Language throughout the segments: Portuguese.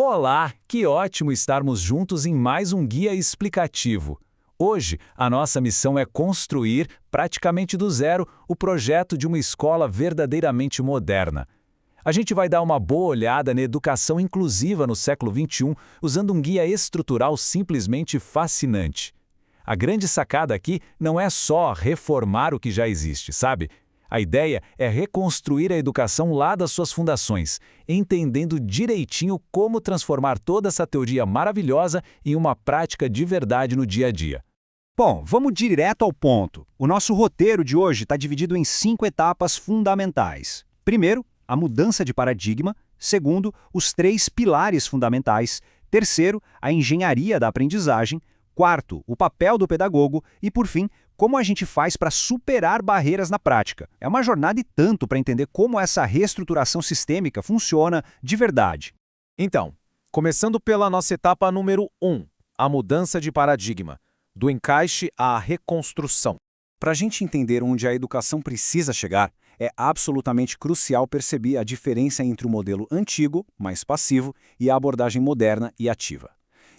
Olá, que ótimo estarmos juntos em mais um guia explicativo. Hoje, a nossa missão é construir, praticamente do zero, o projeto de uma escola verdadeiramente moderna. A gente vai dar uma boa olhada na educação inclusiva no século XXI, usando um guia estrutural simplesmente fascinante. A grande sacada aqui não é só reformar o que já existe, sabe? A ideia é reconstruir a educação lá das suas fundações, entendendo direitinho como transformar toda essa teoria maravilhosa em uma prática de verdade no dia a dia. Bom, vamos direto ao ponto. O nosso roteiro de hoje está dividido em 5 etapas fundamentais. Primeiro, a mudança de paradigma. Segundo, os 3 pilares fundamentais. Terceiro, a engenharia da aprendizagem. Quarto, o papel do pedagogo. E, por fim, como a gente faz para superar barreiras na prática. É uma jornada e tanto para entender como essa reestruturação sistêmica funciona de verdade. Então, começando pela nossa etapa número 1, a mudança de paradigma, do encaixe à reconstrução. Para a gente entender onde a educação precisa chegar, é absolutamente crucial perceber a diferença entre o modelo antigo, mais passivo, e a abordagem moderna e ativa.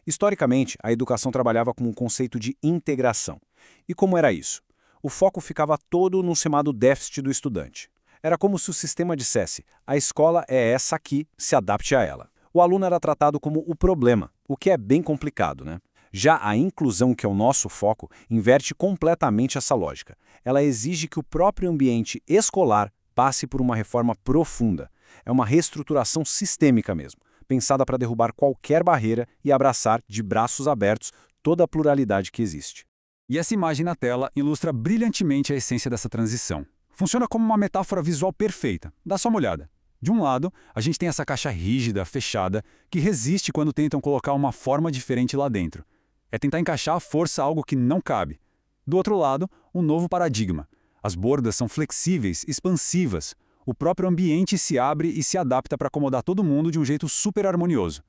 Historicamente, a educação trabalhava com um conceito de integração. E como era isso? O foco ficava todo no chamado déficit do estudante. Era como se o sistema dissesse, a escola é essa aqui, se adapte a ela. O aluno era tratado como o problema, o que é bem complicado, né? Já a inclusão, que é o nosso foco, inverte completamente essa lógica. Ela exige que o próprio ambiente escolar passe por uma reforma profunda. É uma reestruturação sistêmica mesmo, pensada para derrubar qualquer barreira e abraçar, de braços abertos, toda a pluralidade que existe. E essa imagem na tela ilustra brilhantemente a essência dessa transição. Funciona como uma metáfora visual perfeita. Dá só uma olhada. De um lado, a gente tem essa caixa rígida, fechada, que resiste quando tentam colocar uma forma diferente lá dentro. É tentar encaixar à força algo que não cabe. Do outro lado, um novo paradigma. As bordas são flexíveis, expansivas. O próprio ambiente se abre e se adapta para acomodar todo mundo de um jeito super harmonioso.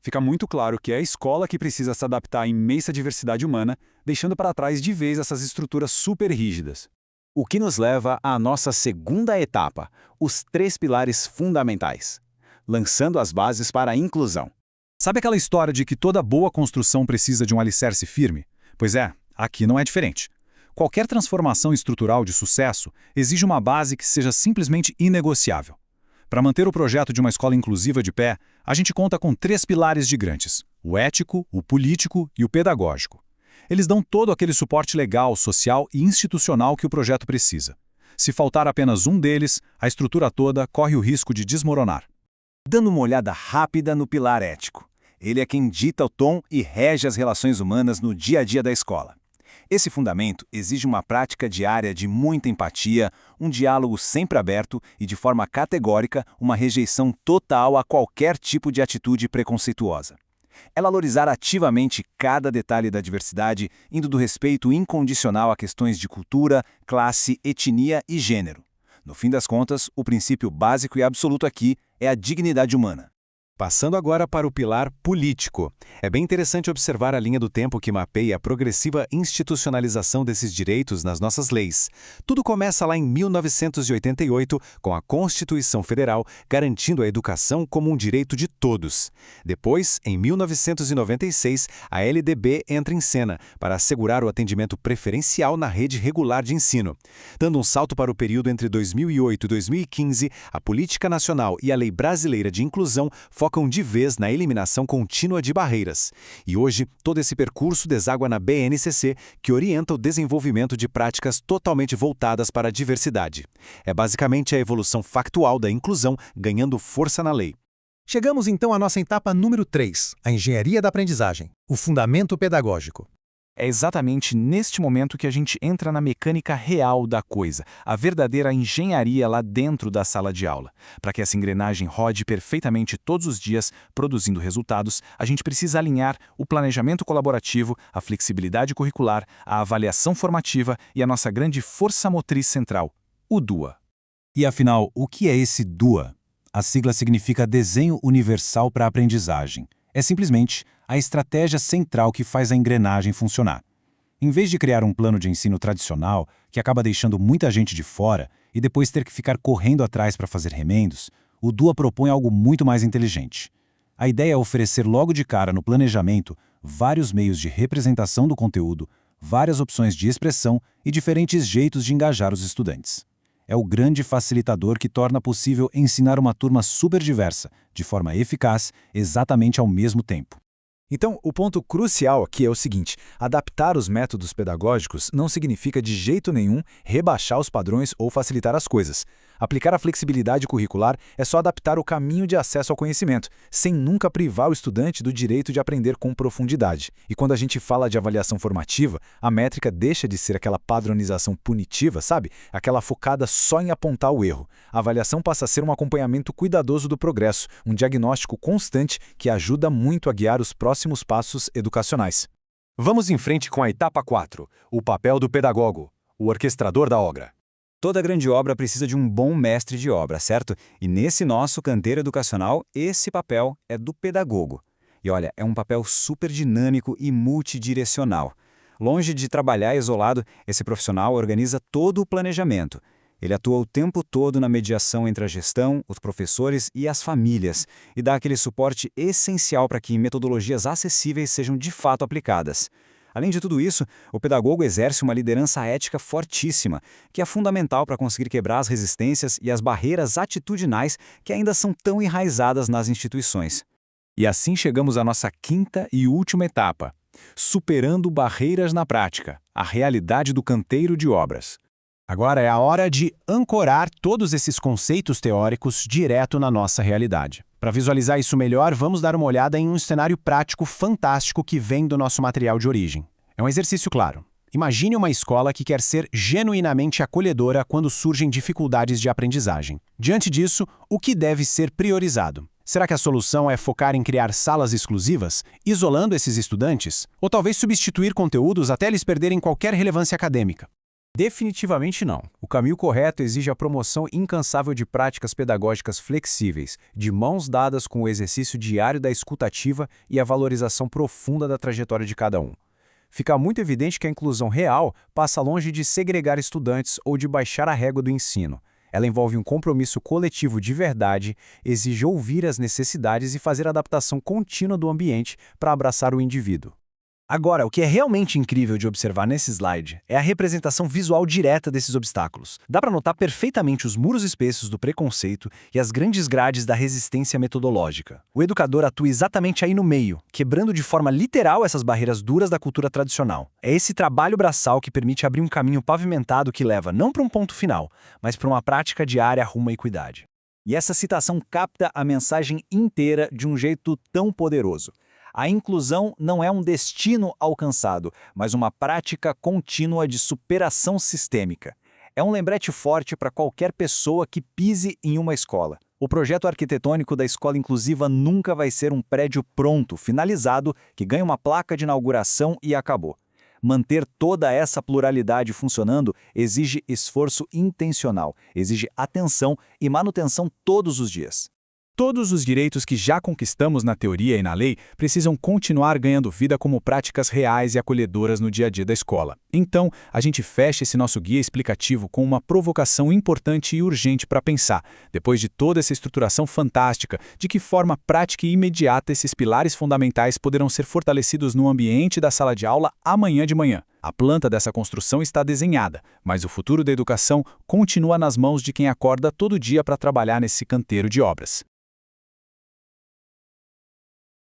Fica muito claro que é a escola que precisa se adaptar à imensa diversidade humana, deixando para trás de vez essas estruturas super rígidas. O que nos leva à nossa segunda etapa, os 3 pilares fundamentais, lançando as bases para a inclusão. Sabe aquela história de que toda boa construção precisa de um alicerce firme? Pois é, aqui não é diferente. Qualquer transformação estrutural de sucesso exige uma base que seja simplesmente inegociável. Para manter o projeto de uma escola inclusiva de pé, a gente conta com 3 pilares gigantes: o ético, o político e o pedagógico. Eles dão todo aquele suporte legal, social e institucional que o projeto precisa. Se faltar apenas um deles, a estrutura toda corre o risco de desmoronar. Dando uma olhada rápida no pilar ético. Ele é quem dita o tom e rege as relações humanas no dia a dia da escola. Esse fundamento exige uma prática diária de muita empatia, um diálogo sempre aberto e, de forma categórica, uma rejeição total a qualquer tipo de atitude preconceituosa. É valorizar ativamente cada detalhe da diversidade, indo do respeito incondicional a questões de cultura, classe, etnia e gênero. No fim das contas, o princípio básico e absoluto aqui é a dignidade humana. Passando agora para o pilar político. É bem interessante observar a linha do tempo que mapeia a progressiva institucionalização desses direitos nas nossas leis. Tudo começa lá em 1988, com a Constituição Federal garantindo a educação como um direito de todos. Depois, em 1996, a LDB entra em cena para assegurar o atendimento preferencial na rede regular de ensino. Dando um salto para o período entre 2008 e 2015, a Política Nacional e a Lei Brasileira de Inclusão focam de vez na eliminação contínua de barreiras. E hoje, todo esse percurso deságua na BNCC, que orienta o desenvolvimento de práticas totalmente voltadas para a diversidade. É basicamente a evolução factual da inclusão ganhando força na lei. Chegamos então à nossa etapa número 3, a engenharia da aprendizagem, o fundamento pedagógico. É exatamente neste momento que a gente entra na mecânica real da coisa, a verdadeira engenharia lá dentro da sala de aula. Para que essa engrenagem rode perfeitamente todos os dias, produzindo resultados, a gente precisa alinhar o planejamento colaborativo, a flexibilidade curricular, a avaliação formativa e a nossa grande força motriz central, o DUA. E afinal, o que é esse DUA? A sigla significa Desenho Universal para a Aprendizagem. É simplesmente a estratégia central que faz a engrenagem funcionar. Em vez de criar um plano de ensino tradicional, que acaba deixando muita gente de fora e depois ter que ficar correndo atrás para fazer remendos, o DUA propõe algo muito mais inteligente. A ideia é oferecer logo de cara no planejamento vários meios de representação do conteúdo, várias opções de expressão e diferentes jeitos de engajar os estudantes. É o grande facilitador que torna possível ensinar uma turma super diversa, de forma eficaz, exatamente ao mesmo tempo. Então, o ponto crucial aqui é o seguinte: adaptar os métodos pedagógicos não significa de jeito nenhum rebaixar os padrões ou facilitar as coisas. Aplicar a flexibilidade curricular é só adaptar o caminho de acesso ao conhecimento, sem nunca privar o estudante do direito de aprender com profundidade. E quando a gente fala de avaliação formativa, a métrica deixa de ser aquela padronização punitiva, sabe? Aquela focada só em apontar o erro. A avaliação passa a ser um acompanhamento cuidadoso do progresso, um diagnóstico constante que ajuda muito a guiar os próximos passos educacionais. Vamos em frente com a etapa 4, o papel do pedagogo, o orquestrador da obra. Toda grande obra precisa de um bom mestre de obra, certo? E nesse nosso canteiro educacional, esse papel é do pedagogo. E olha, é um papel super dinâmico e multidirecional. Longe de trabalhar isolado, esse profissional organiza todo o planejamento. Ele atua o tempo todo na mediação entre a gestão, os professores e as famílias, e dá aquele suporte essencial para que metodologias acessíveis sejam de fato aplicadas. Além de tudo isso, o pedagogo exerce uma liderança ética fortíssima, que é fundamental para conseguir quebrar as resistências e as barreiras atitudinais que ainda são tão enraizadas nas instituições. E assim chegamos à nossa quinta e última etapa, superando barreiras na prática, a realidade do canteiro de obras. Agora é a hora de ancorar todos esses conceitos teóricos direto na nossa realidade. Para visualizar isso melhor, vamos dar uma olhada em um cenário prático fantástico que vem do nosso material de origem. É um exercício claro. Imagine uma escola que quer ser genuinamente acolhedora quando surgem dificuldades de aprendizagem. Diante disso, o que deve ser priorizado? Será que a solução é focar em criar salas exclusivas, isolando esses estudantes? Ou talvez substituir conteúdos até eles perderem qualquer relevância acadêmica? Definitivamente não. O caminho correto exige a promoção incansável de práticas pedagógicas flexíveis, de mãos dadas com o exercício diário da escutativa e a valorização profunda da trajetória de cada um. Fica muito evidente que a inclusão real passa longe de segregar estudantes ou de baixar a régua do ensino. Ela envolve um compromisso coletivo de verdade, exige ouvir as necessidades e fazer adaptação contínua do ambiente para abraçar o indivíduo. Agora, o que é realmente incrível de observar nesse slide é a representação visual direta desses obstáculos. Dá para notar perfeitamente os muros espessos do preconceito e as grandes grades da resistência metodológica. O educador atua exatamente aí no meio, quebrando de forma literal essas barreiras duras da cultura tradicional. É esse trabalho braçal que permite abrir um caminho pavimentado que leva não para um ponto final, mas para uma prática diária rumo à equidade. E essa citação capta a mensagem inteira de um jeito tão poderoso. A inclusão não é um destino alcançado, mas uma prática contínua de superação sistêmica. É um lembrete forte para qualquer pessoa que pise em uma escola. O projeto arquitetônico da escola inclusiva nunca vai ser um prédio pronto, finalizado, que ganha uma placa de inauguração e acabou. Manter toda essa pluralidade funcionando exige esforço intencional, exige atenção e manutenção todos os dias. Todos os direitos que já conquistamos na teoria e na lei precisam continuar ganhando vida como práticas reais e acolhedoras no dia a dia da escola. Então, a gente fecha esse nosso guia explicativo com uma provocação importante e urgente para pensar, depois de toda essa estruturação fantástica, de que forma prática e imediata esses pilares fundamentais poderão ser fortalecidos no ambiente da sala de aula amanhã de manhã. A planta dessa construção está desenhada, mas o futuro da educação continua nas mãos de quem acorda todo dia para trabalhar nesse canteiro de obras.